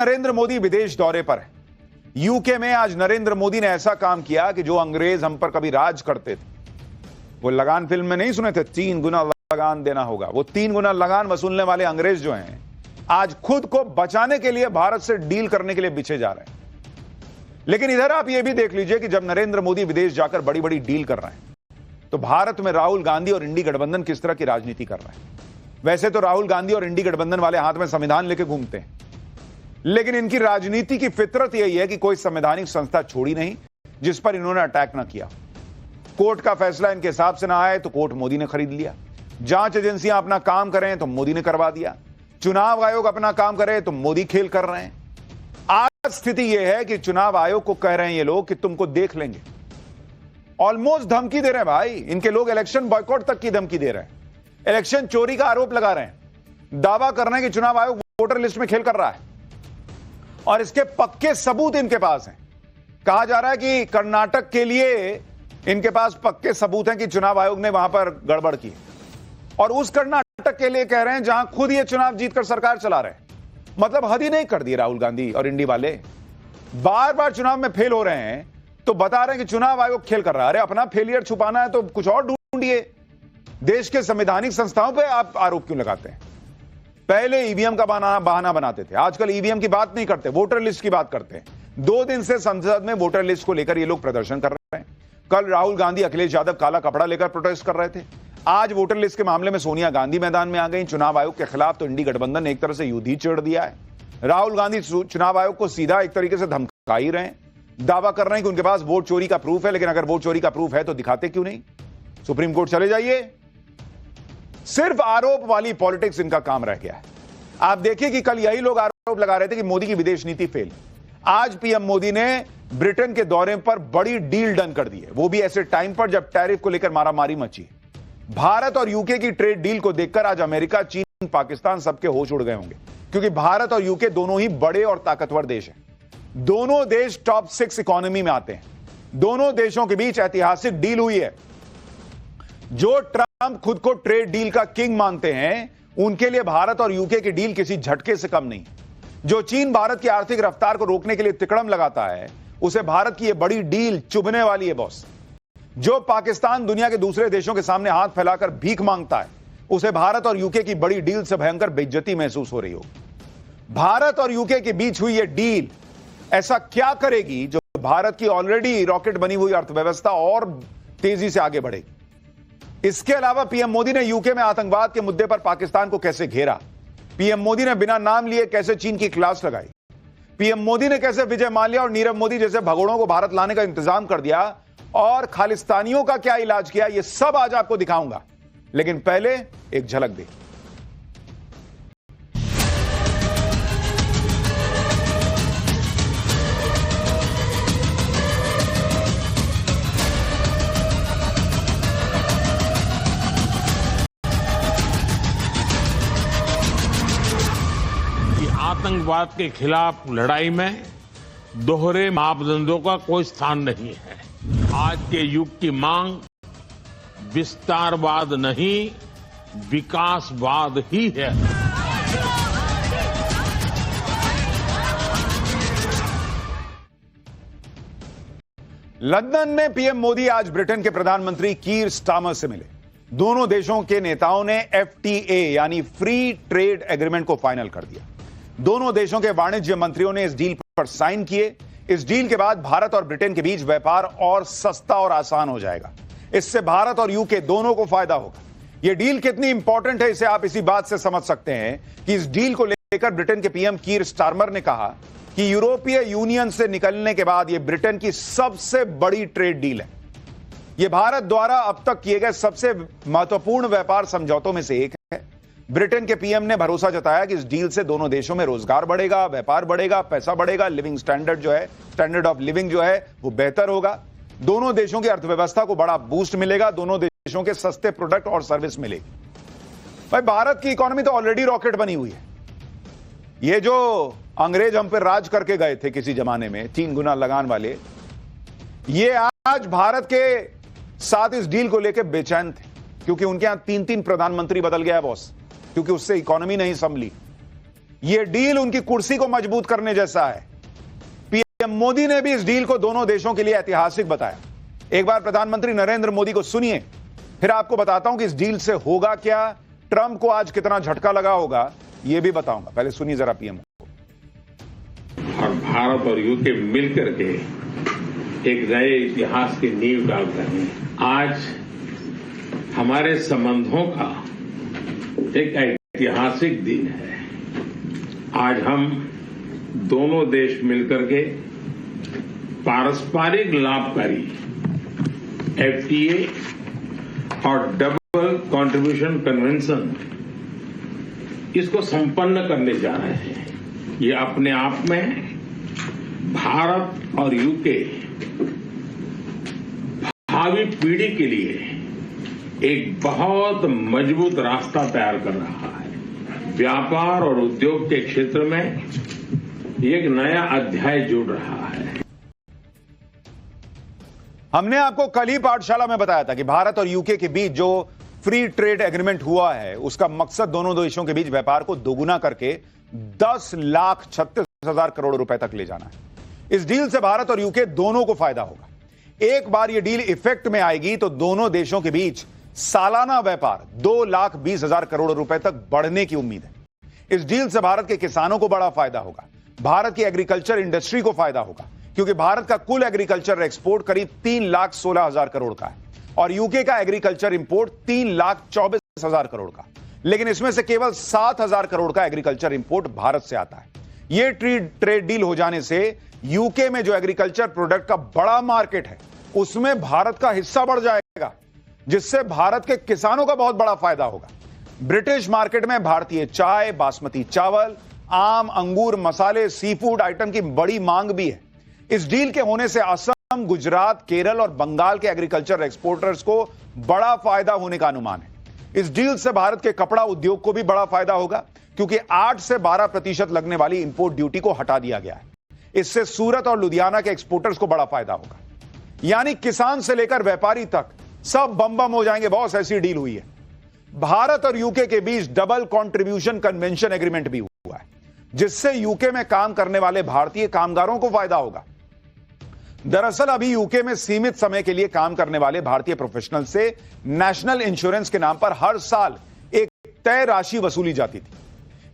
नरेंद्र मोदी विदेश दौरे पर है। यूके में आज नरेंद्र मोदी ने ऐसा काम किया कि जो अंग्रेज हम पर कभी राज करते थे, वो लगान फिल्म में नहीं सुने थे 3 गुना लगान देना होगा, वो 3 गुना लगान वसूलने वाले अंग्रेज जो हैं आज खुद को बचाने के लिए भारत से डील करने के लिए बिछे जा रहे हैं। लेकिन इधर आप ये भी देख लीजिए कि जब नरेंद्र मोदी विदेश जाकर बड़ी बड़ी डील कर रहे हैं तो भारत में राहुल गांधी और इंडी गठबंधन किस तरह की राजनीति कर रहे हैं। वैसे तो राहुल गांधी और इंडी गठबंधन वाले हाथ में संविधान लेके घूमते हैं, लेकिन इनकी राजनीति की फितरत यही है कि कोई संवैधानिक संस्था छोड़ी नहीं जिस पर इन्होंने अटैक ना किया। कोर्ट का फैसला इनके हिसाब से ना आए तो कोर्ट मोदी ने खरीद लिया, जांच एजेंसियां अपना काम करें तो मोदी ने करवा दिया, चुनाव आयोग अपना काम करे तो मोदी खेल कर रहे हैं। आज स्थिति यह है कि चुनाव आयोग को कह रहे हैं ये लोग कि तुमको देख लेंगे। ऑलमोस्ट धमकी दे रहे हैं भाई, इनके लोग इलेक्शन बॉयकॉट तक की धमकी दे रहे हैं, इलेक्शन चोरी का आरोप लगा रहे हैं, दावा कर रहे हैं कि चुनाव आयोग वोटर लिस्ट में खेल कर रहा है और इसके पक्के सबूत इनके पास हैं। कहा जा रहा है कि कर्नाटक के लिए इनके पास पक्के सबूत हैं कि चुनाव आयोग ने वहां पर गड़बड़ की, और उस कर्नाटक के लिए कह रहे हैं जहां खुद ये चुनाव जीतकर सरकार चला रहे हैं। मतलब हद ही नहीं कर दी राहुल गांधी और इंडी वाले, बार बार चुनाव में फेल हो रहे हैं तो बता रहे हैं कि चुनाव आयोग खेल कर रहा है। अरे अपना फेलियर छुपाना है तो कुछ और ढूंढिए, देश के संवैधानिक संस्थाओं पर आप आरोप क्यों लगाते हैं। पहले ईवीएम का बहाना बनाते थे, आजकल ईवीएम की बात नहीं करते, वोटर लिस्ट की बात करते हैं। 2 दिन से संसद में वोटर लिस्ट को लेकर ये लोग प्रदर्शन कर रहे हैं। कल राहुल गांधी अखिलेश यादव काला कपड़ा लेकर प्रोटेस्ट कर रहे थे, आज वोटर लिस्ट के मामले में सोनिया गांधी मैदान में आ गई। चुनाव आयोग के खिलाफ तो इंडी गठबंधन ने एक तरह से युद्ध ही छेड़ दिया है। राहुल गांधी चुनाव आयोग को सीधा एक तरीके से धमका ही रहे हैं, दावा कर रहे हैं कि उनके पास वोट चोरी का प्रूफ है, लेकिन अगर वोट चोरी का प्रूफ है तो दिखाते क्यों नहीं, सुप्रीम कोर्ट चले जाइए। सिर्फ आरोप वाली पॉलिटिक्स इनका काम रह गया है। आप देखिए कि कल यही लोग आरोप लगा रहे थे कि मोदी की विदेश नीति फेल। आज पीएम मोदी ने ब्रिटेन के दौरे पर बड़ी डील डन कर दी है, वो भी ऐसे टाइम पर जब टैरिफ को लेकर मारामारी मची। भारत और यूके की ट्रेड डील को देखकर आज अमेरिका, चीन, पाकिस्तान सबके होश उड़ गए होंगे, क्योंकि भारत और यूके दोनों ही बड़े और ताकतवर देश हैं। दोनों देश टॉप 6 इकोनॉमी में आते हैं। दोनों देशों के बीच ऐतिहासिक डील हुई है। जो ट्रंप खुद को ट्रेड डील का किंग मानते हैं, उनके लिए भारत और यूके की डील किसी झटके से कम नहीं। जो चीन भारत की आर्थिक रफ्तार को रोकने के लिए तिकड़म लगाता है, उसे भारत की यह बड़ी डील चुभने वाली है बॉस। जो पाकिस्तान दुनिया के दूसरे देशों के सामने हाथ फैलाकर भीख मांगता है, उसे भारत और यूके की बड़ी डील से भयंकर बेइज्जती महसूस हो रही होगी। भारत और यूके के बीच हुई यह डील ऐसा क्या करेगी जो भारत की ऑलरेडी रॉकेट बनी हुई अर्थव्यवस्था और तेजी से आगे बढ़ेगी। इसके अलावा पीएम मोदी ने यूके में आतंकवाद के मुद्दे पर पाकिस्तान को कैसे घेरा, पीएम मोदी ने बिना नाम लिए कैसे चीन की क्लास लगाई, पीएम मोदी ने कैसे विजय माल्या और नीरव मोदी जैसे भगोड़ों को भारत लाने का इंतजाम कर दिया और खालिस्तानियों का क्या इलाज किया, यह सब आज आपको दिखाऊंगा। लेकिन पहले एक झलक देखिए। आतंकवाद के खिलाफ लड़ाई में दोहरे मापदंडों का कोई स्थान नहीं है। आज के युग की मांग विस्तारवाद नहीं, विकासवाद ही है। लंदन में पीएम मोदी आज ब्रिटेन के प्रधानमंत्री कीर स्टारमर से मिले। दोनों देशों के नेताओं ने FTA यानी फ्री ट्रेड एग्रीमेंट को फाइनल कर दिया। दोनों देशों के वाणिज्य मंत्रियों ने इस डील पर साइन किए। इस डील के बाद भारत और ब्रिटेन के बीच व्यापार और सस्ता और आसान हो जाएगा। इससे भारत और यूके दोनों को फायदा होगा। यह डील कितनी इंपॉर्टेंट है, इसे आप इसी बात से समझ सकते हैं कि इस डील को लेकर ब्रिटेन के पीएम कीर स्टारमर ने कहा कि यूरोपीय यूनियन से निकलने के बाद यह ब्रिटेन की सबसे बड़ी ट्रेड डील है। यह भारत द्वारा अब तक किए गए सबसे महत्वपूर्ण व्यापार समझौतों में से एक है। ब्रिटेन के पीएम ने भरोसा जताया कि इस डील से दोनों देशों में रोजगार बढ़ेगा, व्यापार बढ़ेगा, पैसा बढ़ेगा, लिविंग स्टैंडर्ड जो है, स्टैंडर्ड ऑफ लिविंग जो है वो बेहतर होगा। दोनों देशों की अर्थव्यवस्था को बड़ा बूस्ट मिलेगा, दोनों देशों के सस्ते प्रोडक्ट और सर्विस मिलेगी। भाई भारत की इकोनॉमी तो ऑलरेडी रॉकेट बनी हुई है। ये जो अंग्रेज हम पर राज करके गए थे किसी जमाने में 3 गुना लगान वाले, ये आज भारत के साथ इस डील को लेकर बेचैन थे, क्योंकि उनके यहां 3-3 प्रधानमंत्री बदल गया बॉस, क्योंकि उससे इकोनॉमी नहीं संभली। यह डील उनकी कुर्सी को मजबूत करने जैसा है। पीएम मोदी ने भी इस डील को दोनों देशों के लिए ऐतिहासिक बताया। एक बार प्रधानमंत्री नरेंद्र मोदी को सुनिए, फिर आपको बताता हूं कि इस डील से होगा क्या, ट्रंप को आज कितना झटका लगा होगा, यह भी बताऊंगा। पहले सुनिए जरा पीएम को। और भारत और यूके मिलकर के एक नए इतिहास की नींव डाल रहे हैं। आज हमारे संबंधों का एक ऐतिहासिक दिन है। आज हम दोनों देश मिलकर के पारस्परिक लाभकारी एफटीए और डबल कंट्रीब्यूशन कन्वेंशन इसको संपन्न करने जा रहे हैं। ये अपने आप में भारत और यूके भावी पीढ़ी के लिए एक बहुत मजबूत रास्ता तैयार कर रहा है। व्यापार और उद्योग के क्षेत्र में एक नया अध्याय जुड़ रहा है। हमने आपको कल ही पाठशाला में बताया था कि भारत और यूके के बीच जो फ्री ट्रेड एग्रीमेंट हुआ है, उसका मकसद दोनों देशों के बीच व्यापार को दोगुना करके 10,36,000 करोड़ रुपए तक ले जाना है। इस डील से भारत और यूके दोनों को फायदा होगा। एक बार यह डील इफेक्ट में आएगी तो दोनों देशों के बीच सालाना व्यापार 2,20,000 करोड़ रुपए तक बढ़ने की उम्मीद है। इस डील से भारत के किसानों को बड़ा फायदा होगा, भारत की एग्रीकल्चर इंडस्ट्री को फायदा होगा, क्योंकि भारत का कुल एग्रीकल्चर एक्सपोर्ट करीब 3,16,000 करोड़ का है और यूके का एग्रीकल्चर इंपोर्ट 3,24,000 करोड़ का। लेकिन इसमें से केवल 7,000 करोड़ का एग्रीकल्चर इंपोर्ट भारत से आता है। यह ट्रेड डील हो जाने से यूके में जो एग्रीकल्चर प्रोडक्ट का बड़ा मार्केट है, उसमें भारत का हिस्सा बढ़ जाएगा, जिससे भारत के किसानों का बहुत बड़ा फायदा होगा। ब्रिटिश मार्केट में भारतीय चाय, बासमती चावल, आम, अंगूर, मसाले, सी फूड आइटम की बड़ी मांग भी है। इस डील के होने से असम, गुजरात, केरल और बंगाल के एग्रीकल्चर एक्सपोर्टर्स को बड़ा फायदा होने का अनुमान है। इस डील से भारत के कपड़ा उद्योग को भी बड़ा फायदा होगा, क्योंकि 8 से 12% लगने वाली इंपोर्ट ड्यूटी को हटा दिया गया है। इससे सूरत और लुधियाना के एक्सपोर्टर्स को बड़ा फायदा होगा। यानी किसान से लेकर व्यापारी तक सब बम बम हो जाएंगे। बॉस, ऐसी डील हुई है। भारत और यूके के बीच डबल कंट्रीब्यूशन कन्वेंशन एग्रीमेंट भी हुआ है, जिससे यूके में काम करने वाले भारतीय कामगारों को फायदा होगा। दरअसल अभी यूके में सीमित समय के लिए काम करने वाले भारतीय प्रोफेशनल से नेशनल इंश्योरेंस के नाम पर हर साल एक तय राशि वसूली जाती थी।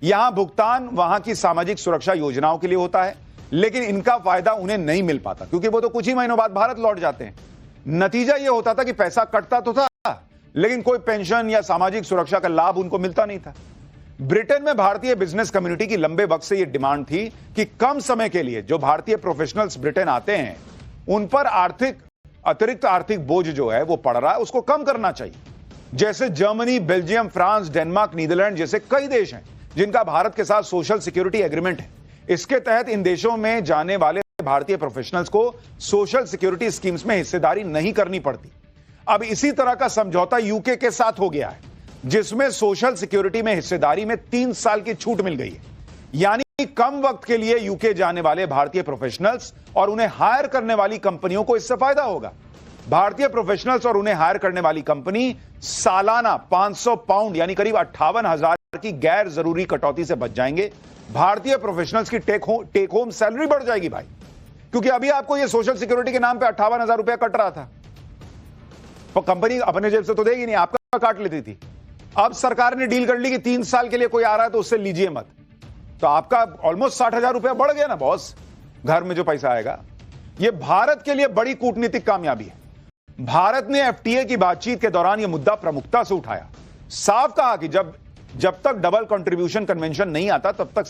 यहां भुगतान वहां की सामाजिक सुरक्षा योजनाओं के लिए होता है, लेकिन इनका फायदा उन्हें नहीं मिल पाता, क्योंकि वो तो कुछ ही महीनों बाद भारत लौट जाते हैं। नतीजा यह होता था कि पैसा कटता तो था, लेकिन कोई पेंशन या सामाजिक सुरक्षा का लाभ उनको मिलता नहीं था। ब्रिटेन में भारतीय बिजनेस कम्युनिटी की लंबे वक्त से यह डिमांड थी कि कम समय के लिए जो भारतीय प्रोफेशनल्स ब्रिटेन आते हैं, उन पर अतिरिक्त आर्थिक बोझ जो है वो पड़ रहा है, उसको कम करना चाहिए। जैसे Germany, Belgium, France, Denmark, Netherland जैसे कई देश हैं जिनका भारत के साथ सोशल सिक्योरिटी एग्रीमेंट है। इसके तहत इन देशों में जाने वाले भारतीय प्रोफेशनल्स को सोशल सिक्योरिटी स्कीम्स में हिस्सेदारी नहीं करनी पड़ती। अब इसी तरह का समझौता यूके के साथ हो गया है, जिसमें सोशल सिक्योरिटी में हिस्सेदारी में 3 साल की छूट मिल गई है। यानी कम वक्त के लिए यूके जाने वाले भारतीय प्रोफेशनल्स और उन्हें हायर करने वाली कंपनियों को इससे फायदा होगा। भारतीय प्रोफेशनल्स और उन्हें हायर करने वाली कंपनी सालाना 500 पाउंड यानी करीब 58,000 की गैर जरूरी कटौती से बच जाएंगे। भारतीय प्रोफेशनल्स की टेक होम सैलरी बढ़ जाएगी भाई, क्योंकि अभी आपको यह सोशल सिक्योरिटी के नाम पे 58,000 रुपया कट रहा था, तो कंपनी अपने जेब से तो देगी नहीं, आपका काट लेती थी। अब सरकार ने डील कर ली कि 3 साल के लिए कोई आ रहा है तो उससे लीजिए मत, तो आपका ऑलमोस्ट 60,000 रुपया बढ़ गया ना बॉस, घर में जो पैसा आएगा। यह भारत के लिए बड़ी कूटनीतिक कामयाबी है। भारत ने एफटीए की बातचीत के दौरान यह मुद्दा प्रमुखता से उठाया, साफ कहा कि जब तक डबल कंट्रीब्यूशन कन्वेंशन नहीं आता तब तक